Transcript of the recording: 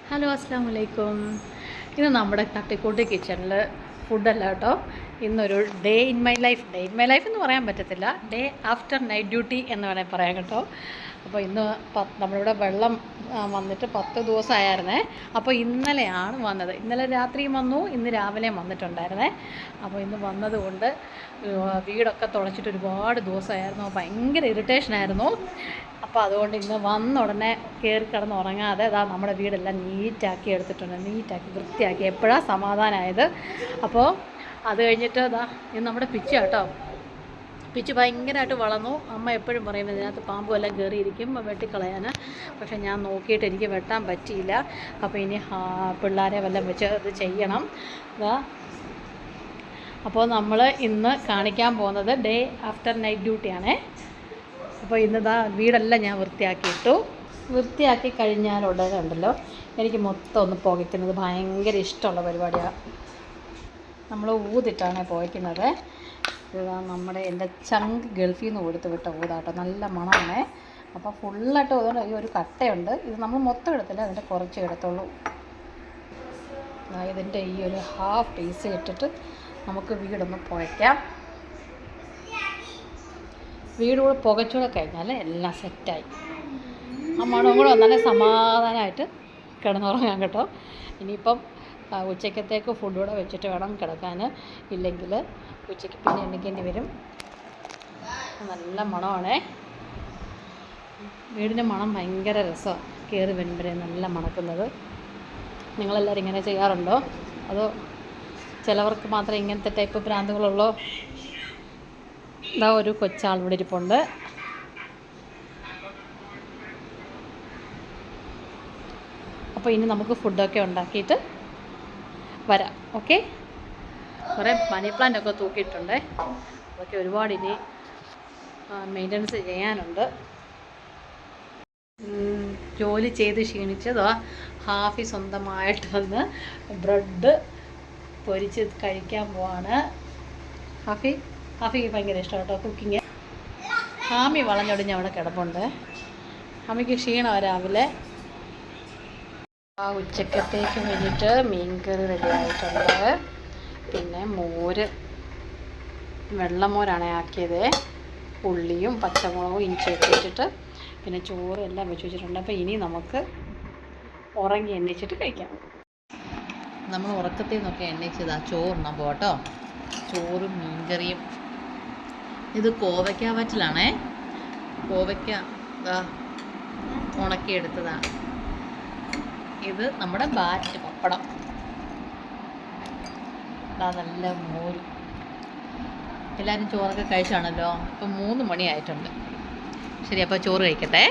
Hello അസ്സാം വലൈക്കും. ഇന്ന് നമ്മുടെ തട്ടിക്കൂട്ടി കിച്ചണിൽ ഫുഡല്ല കേട്ടോ. ഇന്നൊരു ഡേ ഇൻ മൈ ലൈഫ് എന്ന് പറയാൻ പറ്റത്തില്ല, ഡേ ആഫ്റ്റർ നൈറ്റ് ഡ്യൂട്ടി എന്ന് വേണമെങ്കിൽ പറയാം കേട്ടോ. അപ്പോൾ ഇന്ന് നമ്മളിവിടെ വെള്ളം വന്നിട്ട് 10 ദിവസമായിരുന്നേ. അപ്പോൾ ഇന്നലെയാണ് വന്നത്. ഇന്നലെ രാത്രിയും വന്നു, ഇന്ന് രാവിലെയും വന്നിട്ടുണ്ടായിരുന്നേ. അപ്പോൾ ഇന്ന് വന്നതുകൊണ്ട് വീടൊക്കെ തുളച്ചിട്ട് ഒരുപാട് ദിവസമായിരുന്നു. ഭയങ്കര ഇറിറ്റേഷനായിരുന്നു. അപ്പോൾ അതുകൊണ്ട് ഇന്ന് വന്ന ഉടനെ കയറി കിടന്ന് ഉറങ്ങാതെ നമ്മുടെ വീടെല്ലാം നീറ്റാക്കി എടുത്തിട്ടുണ്ട്. നീറ്റാക്കി വൃത്തിയാക്കി എപ്പോഴാണ് സമാധാനമായത്. അപ്പോൾ അത് കഴിഞ്ഞിട്ട് ഇന്ന് നമ്മുടെ പിച്ച് കേട്ടോ. പിച്ച് ഭയങ്കരമായിട്ട് വളർന്നു. അമ്മ എപ്പോഴും പറയും ഇതിനകത്ത് പാമ്പും എല്ലാം കയറിയിരിക്കും വെട്ടിക്കളയാൻ. പക്ഷേ ഞാൻ നോക്കിയിട്ട് എനിക്ക് വെട്ടാൻ പറ്റിയില്ല. അപ്പോൾ ഇനി പിള്ളേരെ വല്ലതും വെച്ച് ഇത് ചെയ്യണം. അപ്പോൾ നമ്മൾ ഇന്ന് കാണിക്കാൻ പോകുന്നത് ഡേ ആഫ്റ്റർ നൈറ്റ് ഡ്യൂട്ടിയാണേ. അപ്പോൾ ഇന്ന് വീടെല്ലാം ഞാൻ വൃത്തിയാക്കിയിട്ടു. വൃത്തിയാക്കി കഴിഞ്ഞാൽ ഉടനെ ഉണ്ടല്ലോ എനിക്ക് മൊത്തം ഒന്ന് പുകയ്ക്കുന്നത് ഭയങ്കര ഇഷ്ടമുള്ള പരിപാടിയാണ്. നമ്മൾ ഊതിട്ടാണ് പുകയ്ക്കുന്നത്. നമ്മുടെ എൻ്റെ ചങ്ക് ഗൾഫിൽ നിന്ന് കൊടുത്ത് വിട്ട ഊതാട്ടോ. നല്ല മണമാണേ. അപ്പോൾ ഫുള്ളായിട്ട് ഊതുകൊണ്ട് ഈ ഒരു കട്ടയുണ്ട്. ഇത് നമ്മൾ മൊത്തം എടുത്തില്ല, അതിൻ്റെ കുറച്ച് എടുത്തുള്ളൂ. ഇതിൻ്റെ ഈ ഒരു ഹാഫ് പീസ് ഇട്ടിട്ട് നമുക്ക് വീടൊന്ന് പുകയ്ക്കാം. വീട് കൂടെ പുകച്ചൂടെ കഴിഞ്ഞാൽ എല്ലാം സെറ്റായി. ആ മണം കൂടെ വന്നാലേ സമാധാനമായിട്ട് കിടന്നുറങ്ങാൻ കേട്ടോ. ഇനിയിപ്പം ഉച്ചക്കത്തേക്ക് ഫുഡ് കൂടെ വെച്ചിട്ട് വേണം കിടക്കാൻ. ഇല്ലെങ്കിൽ ഉച്ചയ്ക്ക് പിന്നെ എണ്ണിക്കേണ്ടി വരും. നല്ല മണമാണേ. വീടിൻ്റെ മണം ഭയങ്കര രസമാണ്. കയറി വരുമ്പോഴേ നല്ല മണക്കുന്നത്. നിങ്ങളെല്ലാവരും ഇങ്ങനെ ചെയ്യാറുണ്ടോ? അതോ ചിലവർക്ക് മാത്രമേ ഇങ്ങനത്തെ ടൈപ്പ് ഭ്രാന്തുകളുള്ളോ? ഒരു കൊച്ചാൾ ഇവിടെ ഇരിപ്പുണ്ട്. അപ്പോൾ ഇനി നമുക്ക് ഫുഡൊക്കെ ഉണ്ടാക്കിയിട്ട് വരാം. ഓക്കെ. കുറേ മണി പ്ലാന്റൊക്കെ തൂക്കിയിട്ടുണ്ട്. അതൊക്കെ ഒരുപാട് ഇനി മെയിൻ്റനൻസ് ചെയ്യാനുണ്ട്. ജോലി ചെയ്ത് ക്ഷീണിച്ചതോ ഹാഫി സ്വന്തമായിട്ട് വന്ന് ബ്രെഡ് പൊരിച്ച് കഴിക്കാൻ പോവാണ്. ഹാഫിക്ക് ഭയങ്കര ഇഷ്ടം കേട്ടോ കുക്കിങ്. ഹാമി വളഞ്ഞൊടിഞ്ഞ് അവിടെ കിടപ്പുണ്ട്. ഹാമിക്ക് ക്ഷീണമാണ് രാവിലെ. ഉച്ചക്കത്തേക്ക് വേണ്ടിയിട്ട് മീൻകറി റെഡി ആയിട്ടുണ്ട്. പിന്നെ വെള്ളമോരാണ് ആക്കിയത്. ഉള്ളിയും പച്ചമുളകും ഇഞ്ചിയൊക്കെ വെച്ചിട്ട് പിന്നെ ചോറ് എല്ലാം വെച്ച് വെച്ചിട്ടുണ്ട്. അപ്പോൾ ഇനി നമുക്ക് ഉറങ്ങി എണ്ണിച്ചിട്ട് കഴിക്കാം. നമ്മൾ ഉറക്കത്തിൽ നിന്നൊക്കെ എണ്ണിച്ചതാ ചോറിനാ പോട്ടോ. ചോറും മീൻകറിയും. ഇത് കോവയ്ക്ക വറ്റലാണേ. കോവയ്ക്ക ഉണക്കിയെടുത്തതാണ്. ഇത് നമ്മുടെ ബാറ്റ് പപ്പടം. നല്ല മോര്. എല്ലാവരും ചോറൊക്കെ കഴിച്ചാണല്ലോ. ഇപ്പം 3 മണിയായിട്ടുണ്ട്. ശരി, അപ്പോൾ ചോറ് കഴിക്കട്ടെ.